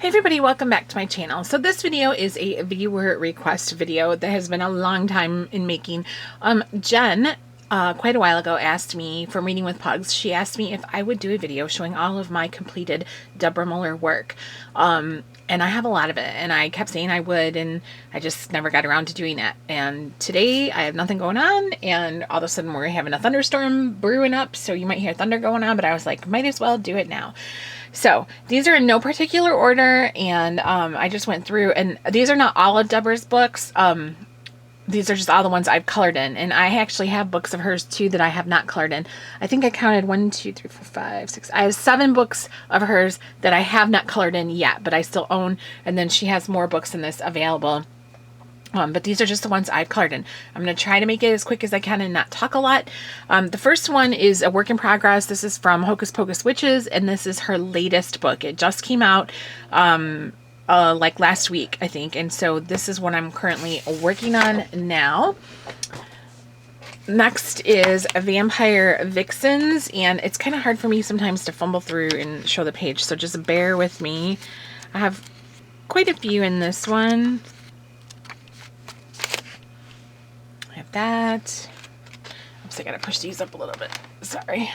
Hey everybody, welcome back to my channel. So this video is a viewer request video that has been a long time in making. Jen, quite a while ago, asked me from Reading with Pugs. She asked me if I would do a video showing all of my completed Deborah Muller work. And I have a lot of it, and I kept saying I would, and I just never got around to doing it. And today I have nothing going on, and all of a sudden we're having a thunderstorm brewing up, so you might hear thunder going on, but I was like, might as well do it now. So these are in no particular order, and I just went through, and these are not all of Deborah's books. These are just all the ones I've colored in, and I actually have books of hers too that I have not colored in. I think I counted 1, 2, 3, 4, 5, 6. I have 7 books of hers that I have not colored in yet, but I still own, and then she has more books than this available. But these are just the ones I've colored in. I'm going to try to make it as quick as I can and not talk a lot. The first one is a work in progress. This is from Hocus Pocus Witches, and this is her latest book. It just came out like last week, I think. And so this is what I'm currently working on now. Next is a Vampire Vixens, and it's kind of hard for me sometimes to fumble through and show the page, so just bear with me. I have quite a few in this one. That. Oops, I gotta push these up a little bit. Sorry.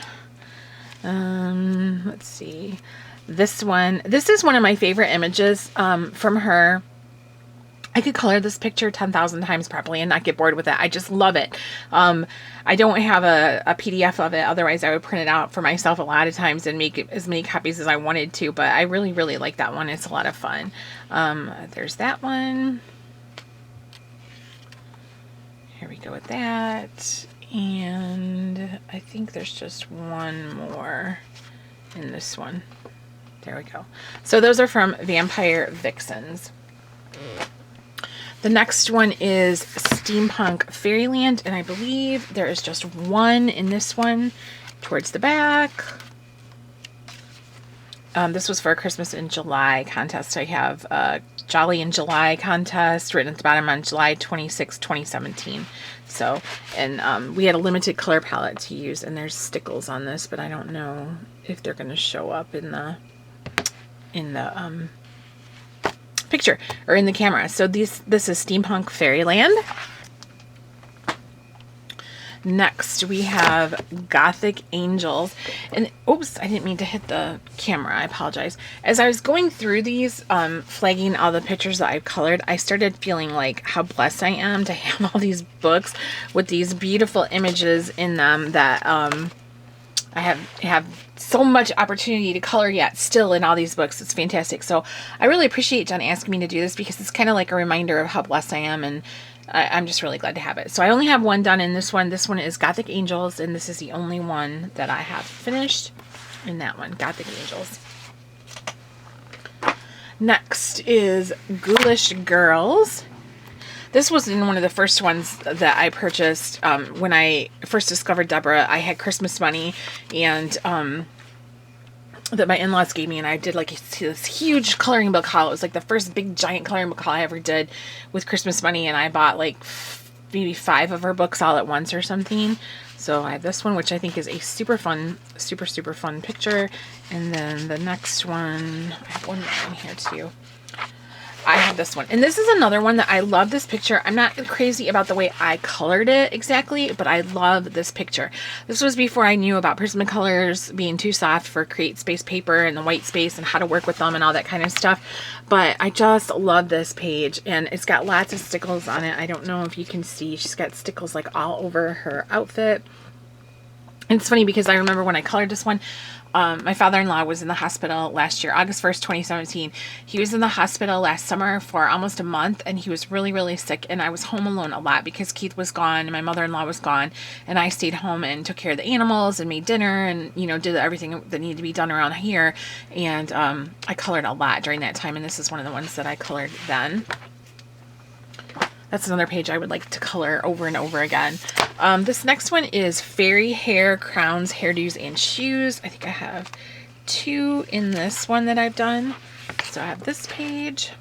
Let's see. This one. This is one of my favorite images from her. I could color this picture 10,000 times probably and not get bored with it. I just love it. I don't have a PDF of it. Otherwise, I would print it out for myself a lot of times and make as many copies as I wanted to. But I really, really like that one. It's a lot of fun. There's that one. Here we go with that, and I think there's just one more in this one. There we go. So those are from Vampire Vixens. The next one is Steampunk Fairyland, and I believe there is just one in this one towards the back. This was for a Christmas in July contest. I have a Jolly in July contest written at the bottom on July 26, 2017. So, and we had a limited color palette to use, and there's stickles on this, but I don't know if they're going to show up in the picture or in the camera. So this is Steampunk Fairyland. Next, we have Gothic Angels. And, oops, I didn't mean to hit the camera. I apologize. As I was going through these, flagging all the pictures that I've colored, I started feeling like how blessed I am to have all these books with these beautiful images in them that I have so much opportunity to color yet still in all these books. It's fantastic. So I really appreciate Jen asking me to do this because it's kind of like a reminder of how blessed I am, and I'm just really glad to have it. So I only have one done in this one. This one is Gothic Angels, and this is the only one that I have finished in that one, Gothic Angels. Next is Ghoulish Girls. This was in one of the first ones that I purchased when I first discovered Deborah. I had Christmas money, and that my in-laws gave me, and I did like this huge coloring book haul. It was like the first big giant coloring book haul I ever did with Christmas money, and I bought like maybe 5 of her books all at once or something. So I have this one, which I think is a super fun picture, and then the next one, I have one more in here too. I have this one, and this is another one that I love this picture. I'm not crazy about the way I colored it exactly, but I love this picture. This was before I knew about Prismacolors being too soft for Create Space paper and the white space and how to work with them and all that kind of stuff. But I just love this page, and it's got lots of stickles on it. I don't know if you can see. She's got stickles like all over her outfit. And it's funny because I remember when I colored this one, my father-in-law was in the hospital last year, August 1st, 2017. He was in the hospital last summer for almost a month, and he was really, really sick, and I was home alone a lot because Keith was gone and my mother-in-law was gone, and I stayed home and took care of the animals and made dinner and, you know, did everything that needed to be done around here, and I colored a lot during that time, and this is one of the ones that I colored then. That's another page I would like to color over and over again. This next one is Fairy Hair, Crowns, Hairdos, and Shoes. I think I have 2 in this one that I've done. So I have this page.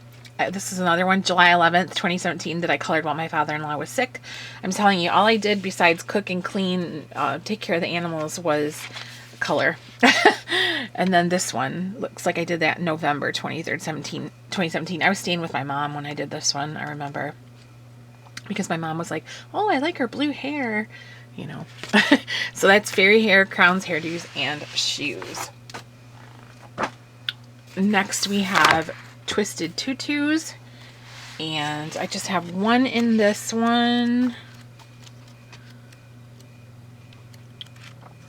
This is another one, July 11th, 2017, that I colored while my father-in-law was sick. I'm telling you, all I did besides cook and clean, take care of the animals, was color. And then this one looks like I did that November 23rd, 2017. I was staying with my mom when I did this one, I remember. Because my mom was like, oh, I like her blue hair, you know. So that's fairy hair, crowns, hairdos, and shoes. Next we have Twisted Tutus. And I just have one in this one.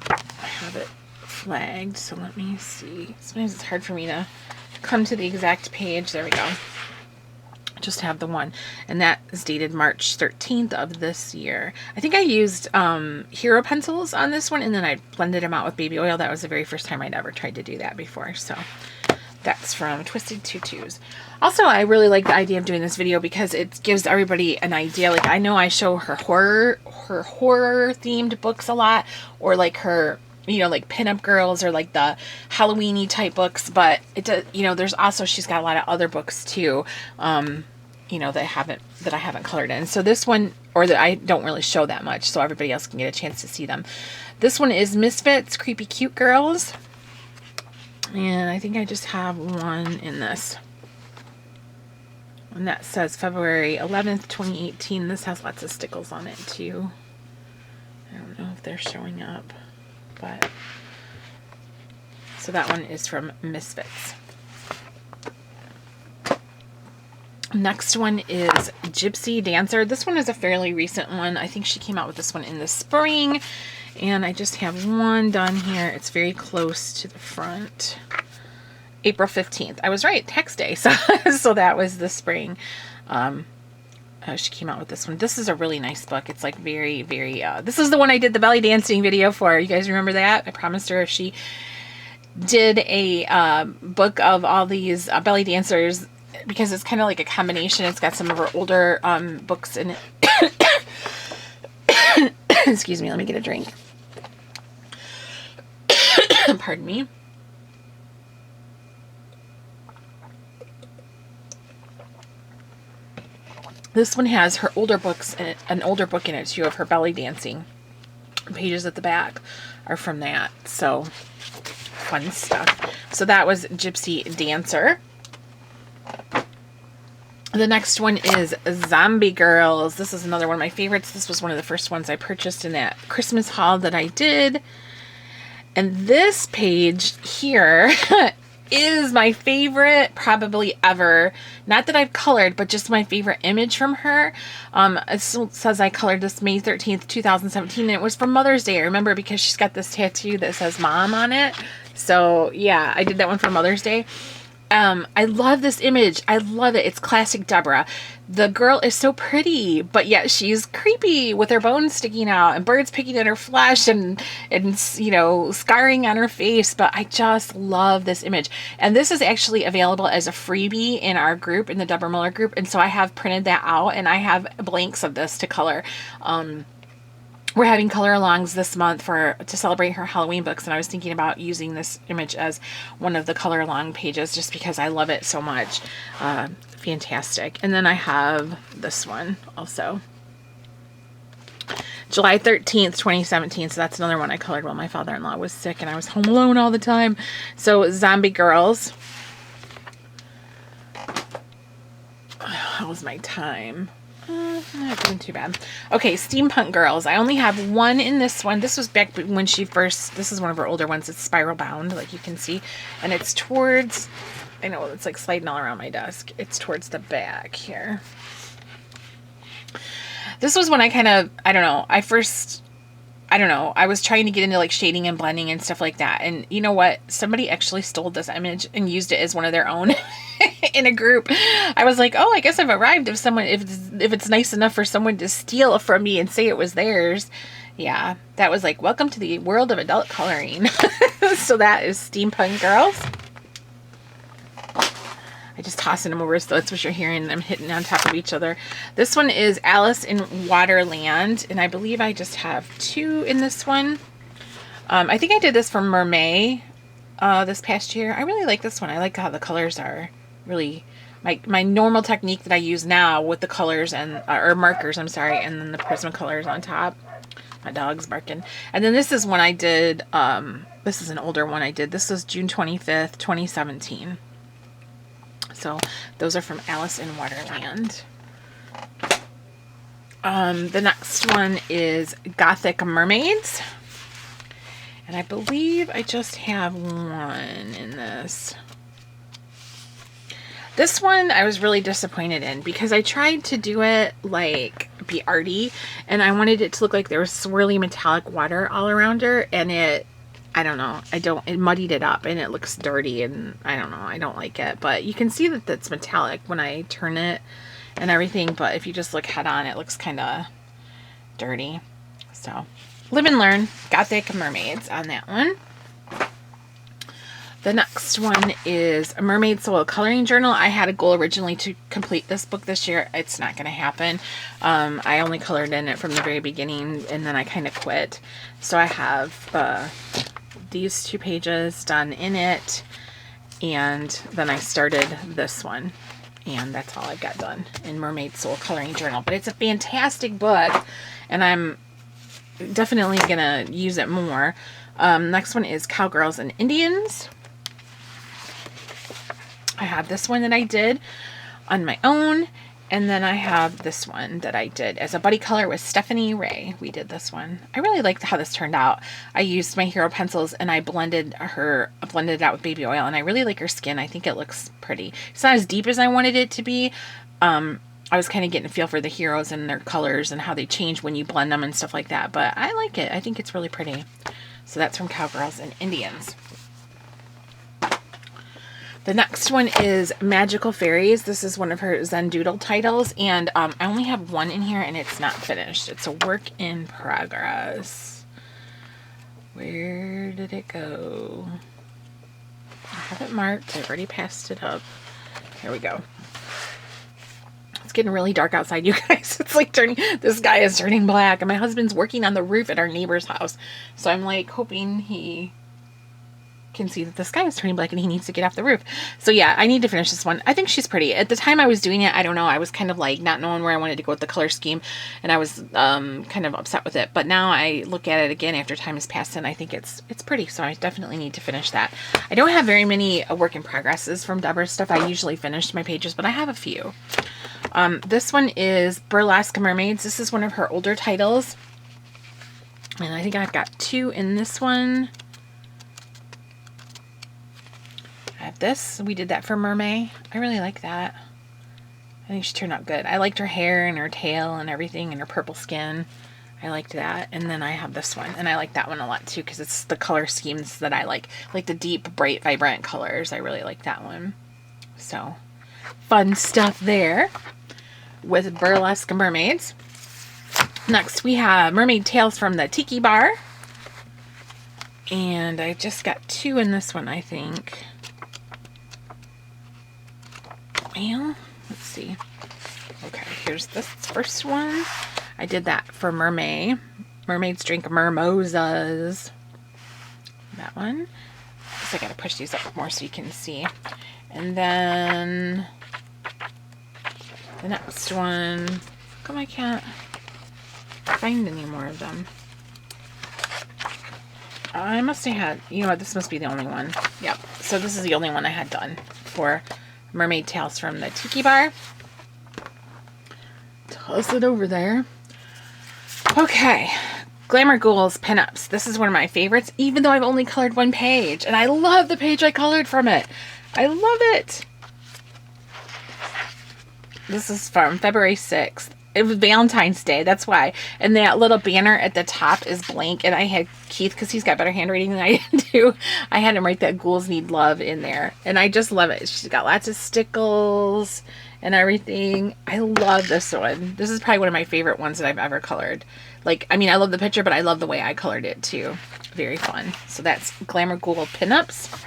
I have it flagged, so let me see. Sometimes it's hard for me to come to the exact page. There we go. I just have the one. And that is dated March 13th of this year. I think I used hero pencils on this one, and then I blended them out with baby oil. That was the very first time I'd ever tried to do that before. So that's from Twisted Tutus. Also, I really like the idea of doing this video because it gives everybody an idea. Like, I know I show her horror themed books a lot, or like her, you know, like Pinup Girls, or like the Halloween-y type books, but it does, you know, there's also, she's got a lot of other books too, you know, that I haven't colored in. So this one, or that I don't really show that much, so everybody else can get a chance to see them. This one is Misfits Creepy Cute Girls. And I think I just have one in this. And that says February 11th, 2018. This has lots of stickles on it too. I don't know if they're showing up, but so that one is from Misfits. Next one is Gypsy Dancer. This one is a fairly recent one. I think she came out with this one in the spring. And I just have one done here. It's very close to the front. April 15th. I was right. Text day. So, so that was the spring. She came out with this one. This is a really nice book. It's like very, very... this is the one I did the belly dancing video for. You guys remember that? I promised her if she did a book of all these belly dancers, because it's kind of like a combination. It's got some of her older books in it. Excuse me. Let me get a drink. Pardon me. This one has her older books in it, an older book in it too, of her belly dancing. Pages at the back are from that. So fun stuff. So that was Gypsy Dancer. The next one is Zombie Girls. This is another one of my favorites. This was one of the first ones I purchased in that Christmas haul that I did. And this page here is my favorite probably ever. Not that I've colored, but just my favorite image from her. It says I colored this May 13th, 2017, and it was for Mother's Day. I remember because she's got this tattoo that says Mom on it. So yeah, I did that one for Mother's Day. I love this image. I love it. It's classic Deborah. The girl is so pretty, but yet she's creepy with her bones sticking out and birds picking at her flesh and you know, scarring on her face. But I just love this image. And this is actually available as a freebie in our group, in the Deborah Muller group. And so I have printed that out, and I have blanks of this to color. We're having color alongs this month to celebrate her Halloween books, and I was thinking about using this image as one of the color along pages just because I love it so much. Fantastic. And then I have this one also. July 13th, 2017. So that's another one I colored while my father-in-law was sick and I was home alone all the time. So Zombie Girls. How was my time? Not doing too bad. Okay, Steampunk Girls. I only have one in this one. This was back when she first... This is one of her older ones. It's spiral bound, like you can see. And it's towards... I know, it's like sliding all around my desk. It's towards the back here. This was when I kind of... I don't know. I was trying to get into like shading and blending and stuff like that. And you know what? Somebody actually stole this image and used it as one of their own in a group. I was like, oh, I guess I've arrived if it's nice enough for someone to steal it from me and say it was theirs. Yeah, that was like, welcome to the world of adult coloring. So that is Steampunk Girls. I just tossing them over, so that's what you're hearing. I'm hitting on top of each other. This one is Alice in Waterland, and I believe I just have two in this one. I think I did this for Mermaid this past year. I really like this one. I like how the colors are really my normal technique that I use now with the colors and or markers, I'm sorry, and then the Prismacolors on top. My dog's barking. And then this is one I did, this is an older one I did. This was June 25th, 2017. So those are from Alice in Wonderland. The next one is Gothic Mermaids. And I believe I just have one in this. This one I was really disappointed in because I tried to do it like be arty and I wanted it to look like there was swirly metallic water all around her, and I don't know, it muddied it up and it looks dirty, and I don't know, I don't like it. But you can see that that's metallic when I turn it and everything, but if you just look head on, it looks kind of dirty. So live and learn. Gothic Mermaids on that one. The next one is a Mermaid Soul Coloring Journal. I had a goal originally to complete this book this year. It's not going to happen. I only colored in it from the very beginning, and then I kind of quit. So I have these 2 pages done in it, and then I started this one, and that's all I've got done in Mermaid Soul Coloring Journal. But it's a fantastic book, and I'm definitely going to use it more. Next one is Cowgirls and Indians. I have this one that I did on my own, and then I have this one that I did as a buddy color with Stephanie Ray. We did this one. I really liked how this turned out. I used my hero pencils and I blended it out with baby oil, and I really like her skin. I think it looks pretty. It's not as deep as I wanted it to be. I was kind of getting a feel for the heroes and their colors and how they change when you blend them and stuff like that, but I like it. I think it's really pretty. So that's from Cowgirls and Indians. The next one is Magical Fairies. This is one of her Zen Doodle titles, and I only have one in here, and it's not finished. It's a work in progress. Where did it go? I have it marked. I've already passed it up. Here we go. It's getting really dark outside, you guys. It's like this sky is turning black, and my husband's working on the roof at our neighbor's house. So I'm like hoping he can see that the sky is turning black and he needs to get off the roof. So yeah, I need to finish this one. I think she's pretty. At the time I was doing it, I don't know, I was kind of like not knowing where I wanted to go with the color scheme, and I was kind of upset with it. But now I look at it again after time has passed, and I think it's pretty. So I definitely need to finish that. I don't have very many work in progresses from Deborah's stuff. I usually finish my pages, but I have a few. This one is Burlesque Mermaids. This is one of her older titles, and I think I've got 2 in this one. I have this. We did that for Mermaid. I really like that. I think she turned out good. I liked her hair and her tail and everything and her purple skin. I liked that. And then I have this one, and I like that one a lot too because it's the color schemes that I like the deep, bright, vibrant colors. I really like that one. So fun stuff there with Burlesque Mermaids. Next we have Mermaid Tales from the Tiki Bar, and I just got 2 in this one, I think. Well, let's see. Okay, here's this first one. I did that for Mermaid. Mermaids drink mimosas. That one. So I gotta push these up more so you can see. And then the next one. How come I can't find any more of them? I must have had, you know what, this must be the only one. Yep. So this is the only one I had done for Mermaid Tales from the Tiki Bar. Toss it over there. Okay. Glamour Ghouls Pinups. This is one of my favorites, even though I've only colored 1 page. And I love the page I colored from it. I love it. This is from February 6th. It was Valentine's Day, that's why. And that little banner at the top is blank. And I had Keith, because he's got better handwriting than I do, I had him write that Ghouls Need Love in there. And I just love it. She's got lots of stickles and everything. I love this one. This is probably one of my favorite ones that I've ever colored. Like, I mean, I love the picture, but I love the way I colored it too. Very fun. So that's Glamour Ghoul Pinups.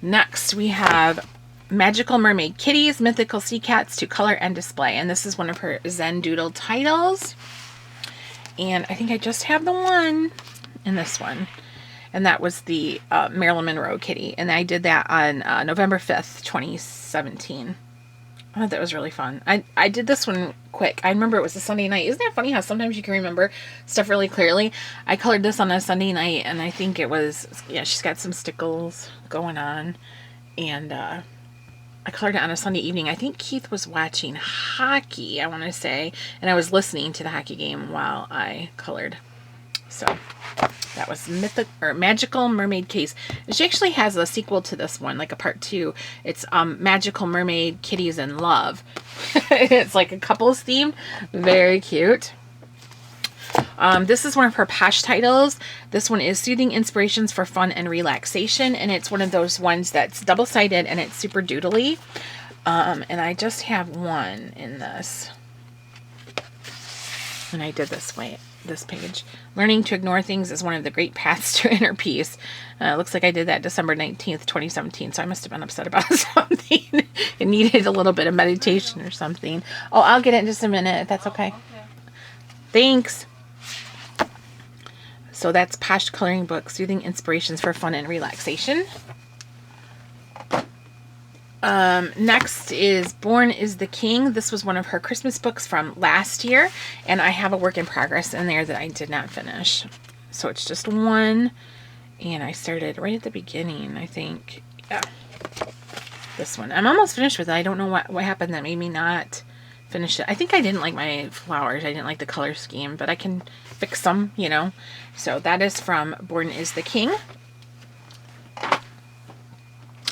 Next, we have Magical Mermaid Kitties, Mythical Sea Cats to Color and Display. And this is one of her Zen Doodle titles. And I think I just have the one in this one. And that was the Marilyn Monroe kitty. And I did that on November 5th, 2017. I thought that was really fun. I did this one quick. I remember it was a Sunday night. Isn't that funny how sometimes you can remember stuff really clearly? I colored this on a Sunday night, and I think it was, yeah, she's got some stickles going on. And I colored it on a Sunday evening. I think Keith was watching hockey, I want to say, and I was listening to the hockey game while I colored. So that was Magical Mermaid Case. And she actually has a sequel to this one, like a part 2. It's Magical Mermaid Kitties in Love. It's like a couples themed. Very cute. This is one of her Posh titles. This one is Soothing Inspirations for Fun and Relaxation. And it's one of those ones that's double-sided and it's super doodly. And I just have one in this. And I did this page. Learning to ignore things is one of the great paths to inner peace. Looks like I did that December 19th, 2017. So I must have been upset about something. It needed a little bit of meditation or something. Oh, I'll get it in just a minute if that's okay. Thanks. So that's Posh Coloring Book, Soothing Inspirations for Fun and Relaxation. Next is Born is the King. This was one of her Christmas books from last year, and I have a work in progress in there that I did not finish. So it's just one, and I started right at the beginning, I think. Yeah, this one. I'm almost finished with it. I don't know what happened that made me not finish it. I think I didn't like my flowers. I didn't like the color scheme, but I can fix them, you know. So that is from Born is the King.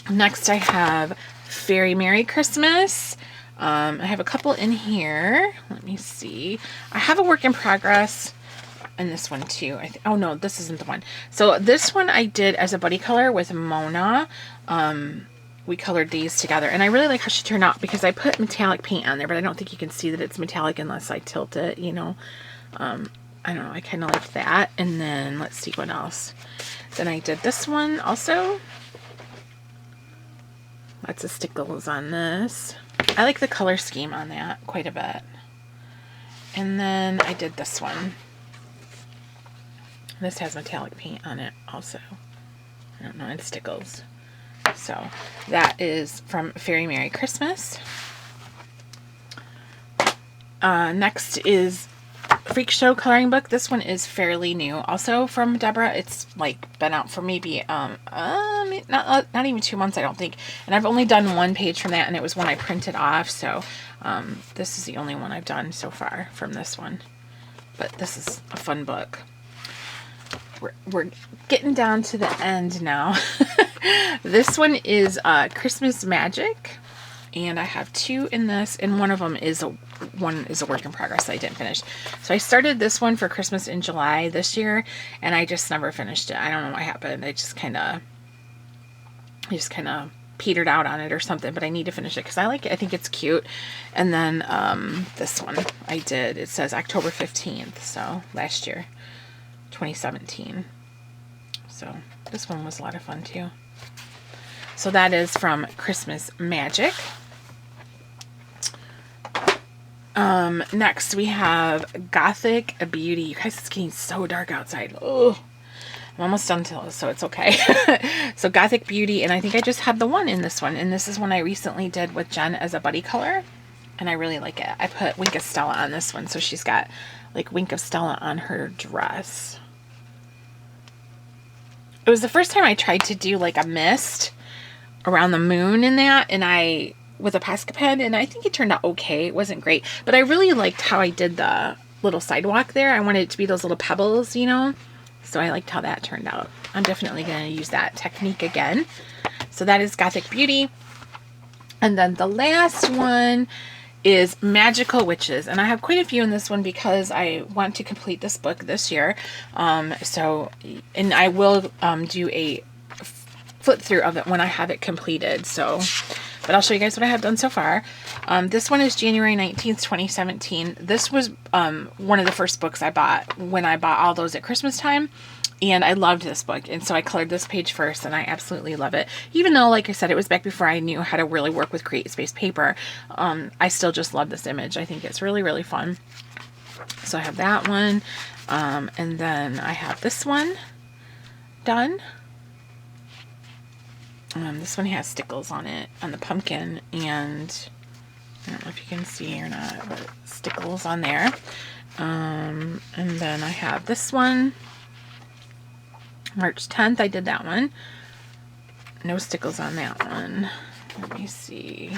Next I have Very Merry Christmas. I have a couple in here. Let me see. I have a work in progress in this one too. Oh no, this isn't the one. So this one I did as a buddy color with Mona. We colored these together, and I really like how she turned out because I put metallic paint on there, but I don't think you can see that it's metallic unless I tilt it, you know. I don't know, I kind of like that. And then let's see what else. Then I did this one also. Lots of stickles on this. I like the color scheme on that quite a bit. And then I did this one. This has metallic paint on it also. I don't know, and stickles. So that is from Very Merry Christmas. Next is Freakshow coloring book. This one is fairly new, also from Deborah. It's like been out for maybe not even 2 months, I don't think. And I've only done one page from that, and it was one I printed off. So this is the only one I've done so far from this one. But this is a fun book. We're getting down to the end now. This one is Christmas Magic, and I have 2 in this, and one of them is a work in progress that I didn't finish. So I started this one for Christmas in July this year, and I just never finished it. I don't know what happened. I just kind of petered out on it or something, but I need to finish it because I like it. I think it's cute. And then this one I did. It says October 15th, so last year, 2017. So this one was a lot of fun too. So that is from Christmas Magic. Next we have Gothic Beauty. You guys, it's getting so dark outside. Oh, I'm almost done till, so it's okay. So Gothic Beauty, and I think I just had the one in this one, and this is one I recently did with Jen as a buddy color, and I really like it. I put Wink of Stella on this one, so she's got like Wink of Stella on her dress. It was the first time I tried to do like a mist around the moon in that, and I with a Posca pen, and I think it turned out okay. It wasn't great, but I really liked how I did the little sidewalk there. I wanted it to be those little pebbles, you know, so I liked how that turned out. I'm definitely going to use that technique again. So that is Gothic Beauty. And then the last one is Magical Witches, and I have quite a few in this one because I want to complete this book this year. And I will do a flip through of it when I have it completed. So, but I'll show you guys what I have done so far. This one is January 19th, 2017. This was one of the first books I bought when I bought all those at Christmas time. And I loved this book. And so I colored this page first, and I absolutely love it. Even though, like I said, it was back before I knew how to really work with Create Space paper, I still just love this image. I think it's really, really fun. So I have that one. And then I have this one done. This one has stickles on it, on the pumpkin, and I don't know if you can see or not, but stickles on there. And then I have this one. March 10th, I did that one. No stickles on that one. Let me see.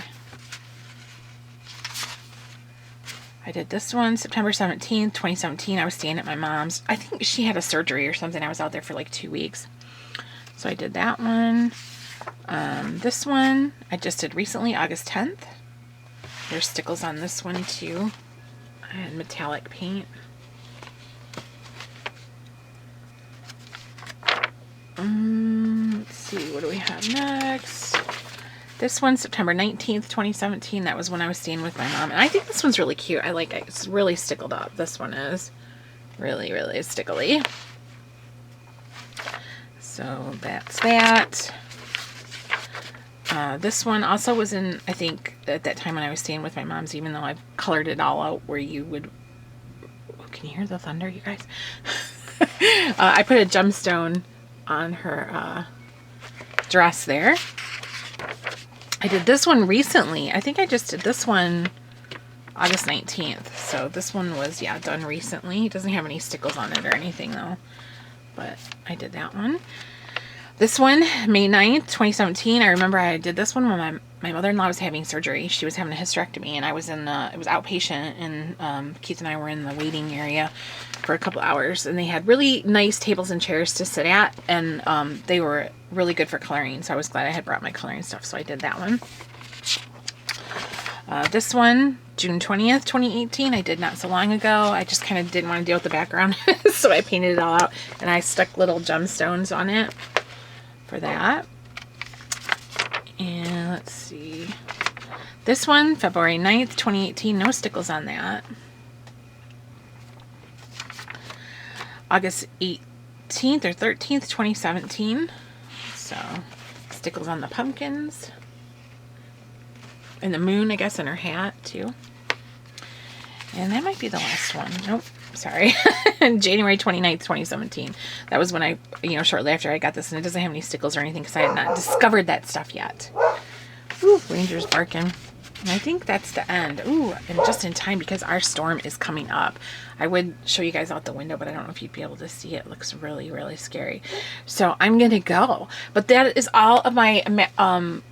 I did this one September 17th, 2017. I was staying at my mom's. I think she had a surgery or something. I was out there for like 2 weeks. So I did that one. This one I just did recently, August 10th. There's stickles on this one too. I had metallic paint. Let's see, what do we have next? This one, September 19th, 2017. That was when I was staying with my mom. And I think this one's really cute. I like it. It's really stickled up. This one is really, really stickly. So that's that. This one also was in, I think, at that time when I was staying with my mom's, even though I've colored it all out where you would... Oh, can you hear the thunder, you guys? I put a gemstone on her dress there. I did this one recently. I think I just did this one August 19th. So this one was, yeah, done recently. It doesn't have any stickles on it or anything though. But I did that one. This one, May 9th, 2017. I remember I did this one when my mother-in-law was having surgery. She was having a hysterectomy, and I was in it was outpatient, and Keith and I were in the waiting area for a couple hours, and they had really nice tables and chairs to sit at, and they were really good for coloring, so I was glad I had brought my coloring stuff, so I did that one. This one, June 20th, 2018, I did not so long ago. I just kind of didn't want to deal with the background, so I painted it all out, and I stuck little gemstones on it for that. And let's see. This one, February 9th, 2018, no stickles on that. August 18th or 13th, 2017. So, stickles on the pumpkins. And the moon, I guess, in her hat, too. And that might be the last one. Nope, sorry. January 29th, 2017. That was when I, shortly after I got this, and it doesn't have any stickles or anything because I had not discovered that stuff yet. Ooh, Ranger's barking. And I think that's the end. Ooh, and just in time because our storm is coming up. I would show you guys out the window, but I don't know if you'd be able to see it. It looks really, really scary. So I'm going to go. But that is all of my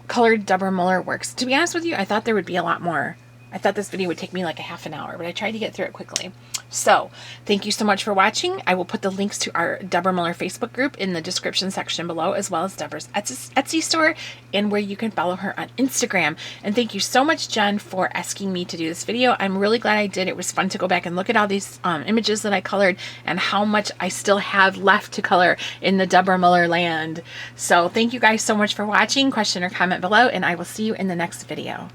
colored Deborah Muller works. To be honest with you, I thought there would be a lot more. I thought this video would take me like a half an hour, but I tried to get through it quickly. So thank you so much for watching. I will put the links to our Deborah Muller Facebook group in the description section below, as well as Deborah's Etsy store and where you can follow her on Instagram. And thank you so much, Jen, for asking me to do this video. I'm really glad I did. It was fun to go back and look at all these images that I colored and how much I still have left to color in the Deborah Muller land. So thank you guys so much for watching. Question or comment below, and I will see you in the next video.